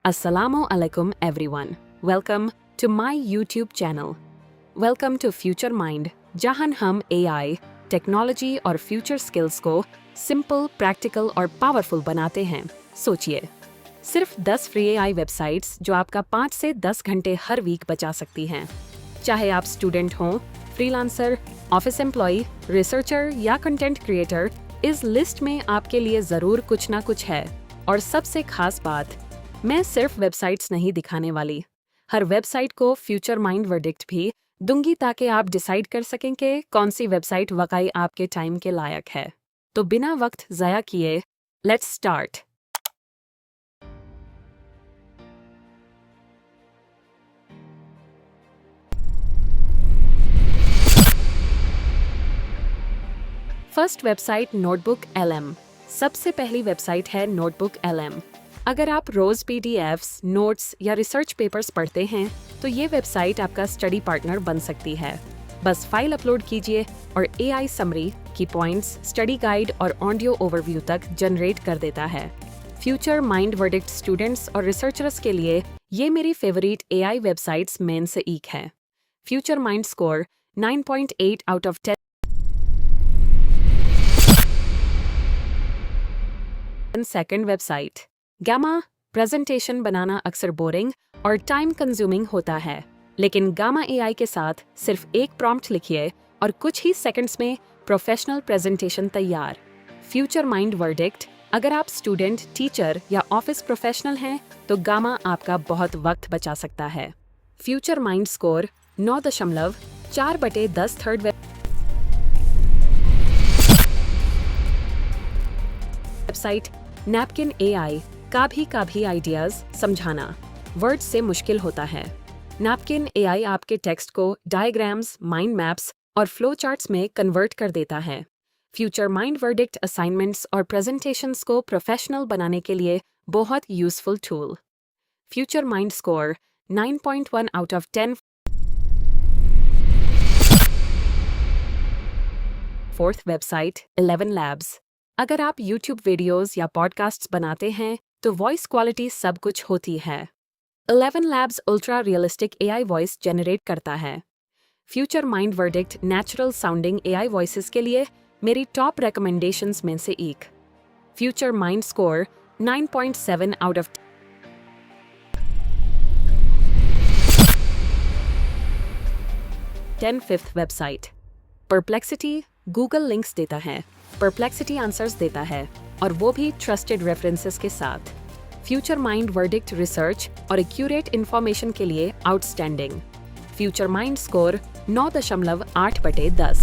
Assalamu alaikum everyone. Welcome to my YouTube channel. Welcome to Future Mind, जहां हम AI, technology और future skills को simple, practical और powerful बनाते हैं। सोचिए, सिर्फ 10 फ्री AI वेबसाइट्स जो आपका 5 से 10 घंटे हर वीक बचा सकती हैं। चाहे आप स्टूडेंट हों, फ्रीलांसर, ऑफिस एम्प्लॉय, रिसर्चर या कंटेंट क्रिएटर, इस लिस्ट में आपके लिए ज़रूर कुछ ना कुछ है। और सबसे खास बात, मैं सिर्फ वेबसाइट्स नहीं दिखाने वाली, हर वेबसाइट को फ्यूचर माइंड वर्डिक्ट भी दूंगी ताकि आप डिसाइड कर सकें कि कौन सी वेबसाइट वाकई आपके टाइम के लायक है। तो बिना वक्त ज़ाया किए, let's start. First website notebook LM। सबसे पहली वेबसाइट है नोटबुक LM। अगर आप रोज PDFs, नोट्स या रिसर्च पेपर्स पढ़ते हैं तो ये वेबसाइट आपका स्टडी पार्टनर बन सकती है। बस फाइल अपलोड कीजिए और AI समरी, की पॉइंट्स, स्टडी गाइड और ऑडियो ओवरव्यू तक जनरेट कर देता है। फ्यूचर माइंड वर्डिक्ट स्टूडेंट्स और रिसर्चर्स के लिए ये मेरी फेवरेट AI वेबसाइट्स में से एक है। Future Mind score 9.8 out of 10। Second website Gamma. Presentation बनाना अक्सर बोरिंग और टाइम कंज्यूमिंग होता है, लेकिन गामा AI के साथ सिर्फ एक प्रॉम्प्ट लिखिए और कुछ ही सेकंड्स में प्रोफेशनल प्रेजेंटेशन तैयार। Future Mind verdict. अगर आप स्टूडेंट, टीचर या ऑफिस प्रोफेशनल हैं तो गामा आपका बहुत वक्त बचा सकता है। Future Mind score 9.4/10 third website Napkin AI। काभी आइडियाज समझाना वर्ड से मुश्किल होता है। नैपकिन AI आपके टेक्स्ट को डायग्राम्स, माइंड मैप्स और फ्लो चार्ट्स में कन्वर्ट कर देता है। फ्यूचर माइंड वर्डिक्ट असाइनमेंट्स और प्रेजेंटेशंस को प्रोफेशनल बनाने के लिए बहुत useful tool. Future Mind score 9.1 out of 10। Fourth website 11 labs. अगर आप YouTube वीडियोस या पॉडकास्ट्स बनाते हैं तो वॉइस क्वालिटी सब कुछ होती है। 11 labs ultra realistic AI voice generate करता है। Future Mind verdict natural sounding AI voices के लिए मेरी टॉप रिकमेंडेशंस में से एक। Future Mind score 9.7 out of 10। Fifth website perplexity. Google links देता है, परप्लेक्सिटी आंसर्स देता है, और वो भी ट्रस्टेड रेफरेंसेस के साथ। फ्यूचर माइंड वर्डिक्ट रिसर्च और एक्यूरेट इंफॉर्मेशन के लिए outstanding. Future Mind score 9.8/10।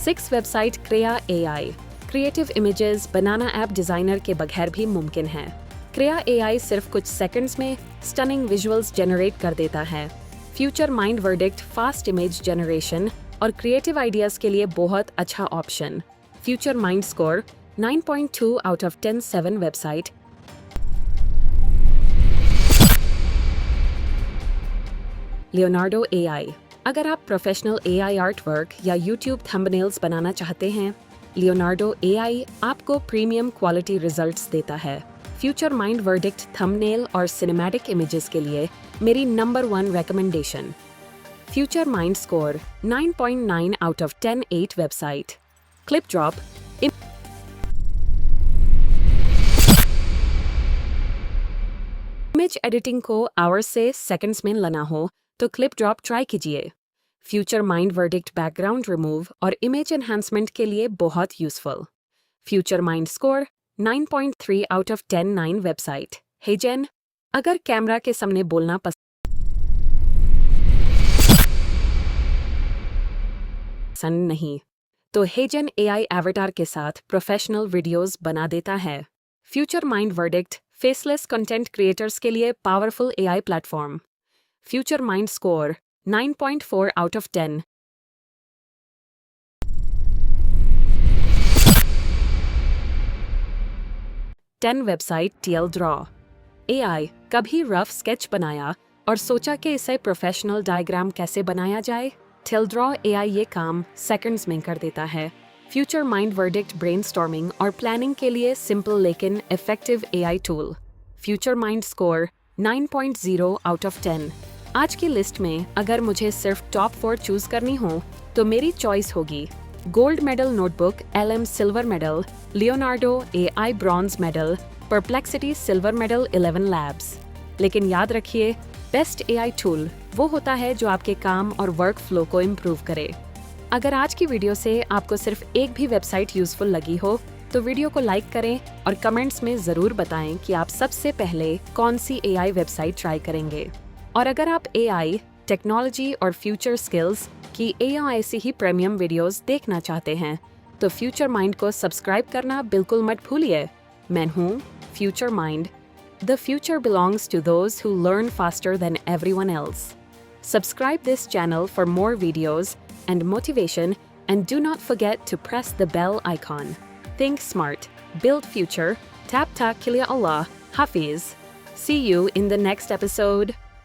6 website Krea AI। Creative images बनाना ऐप डिजाइनर के बगैर भी मुमकिन है। क्रेया AI सिर्फ कुछ सेकंड्स में स्टनिंग विजुअल्स जनरेट कर देता है। Future Mind verdict fast image generation और क्रिएटिव आइडियाज के लिए बहुत अच्छा option. Future Mind score 9.2 out of 10। 7 website Leonardo AI। अगर आप प्रोफेशनल AI आर्ट वर्क या YouTube थंबनेल्स बनाना चाहते हैं, लियोनार्डो AI आपको प्रीमियम क्वालिटी रिजल्ट्स देता है। फ्यूचर माइंड वर्डिक्ट थंबनेल और सिनेमैटिक इमेजेस के लिए मेरी number 1 recommendation. Future Mind score 9.9 out of 10। 8 website Clipdrop. Image editing को आवर्स से सेकंड्स में लाना हो तो क्लिप ड्रॉप ट्राई कीजिए। Future Mind verdict background remove और इमेज एनहांसमेंट के लिए बहुत useful. Future Mind score 9.3 out of 10। 9 website HeyGen. अगर कैमरा के सामने बोलना पसंद नहीं तो हेजन AI एवटार के साथ प्रोफेशनल वीडियोस बना देता है। Future Mind verdict faceless content creators के लिए powerful AI platform. Future Mind score 9.4 out of 10। 10 website TL draw. AI कभी रफ स्केच बनाया और सोचा कि इसे प्रोफेशनल डायग्राम कैसे बनाया जाए? TL ड्रॉ AI ये काम सेकंड्स में कर देता है। फ्यूचर माइंड वर्डिक्ट ब्रेनस्टॉर्मिंग और प्लानिंग के लिए सिंपल लेकिन effective AI tool. Future Mind score 9.0 out of 10। आज की लिस्ट में अगर मुझे सिर्फ टॉप 4 चूज करनी हो तो मेरी चॉइस होगी gold medal notebook LM silver medal, Leonardo AI bronze medal, perplexity silver medal 11 labs. लेकिन याद रखिए, बेस्ट AI टूल वो होता है जो आपके काम और वर्क फ्लो को इम्प्रूव करे। अगर आज की वीडियो से आपको सिर्फ एक भी वेबसाइट यूजफुल लगी हो तो वीडियो को लाइक करें और कमेंट्स में ज़रूर बताएं कि आप सबसे पहले कौन सी AI वेबसाइट ट्राई करेंगे। और अगर आप AI, टेक्नोलॉजी और फ्यूचर स्किल्स की ऐसी ही प्रीमियम वीडियोस देखना चाहते हैं तो फ्यूचर माइंड को सब्सक्राइब करना बिल्कुल मत भूलिए। मैं हूँ future mind. The future belongs to those who learn faster than everyone else. Subscribe this channel for more videos and motivation, and do not forget to press the bell icon. Think smart, build future, tap Allah, Hafiz. See you in the next episode.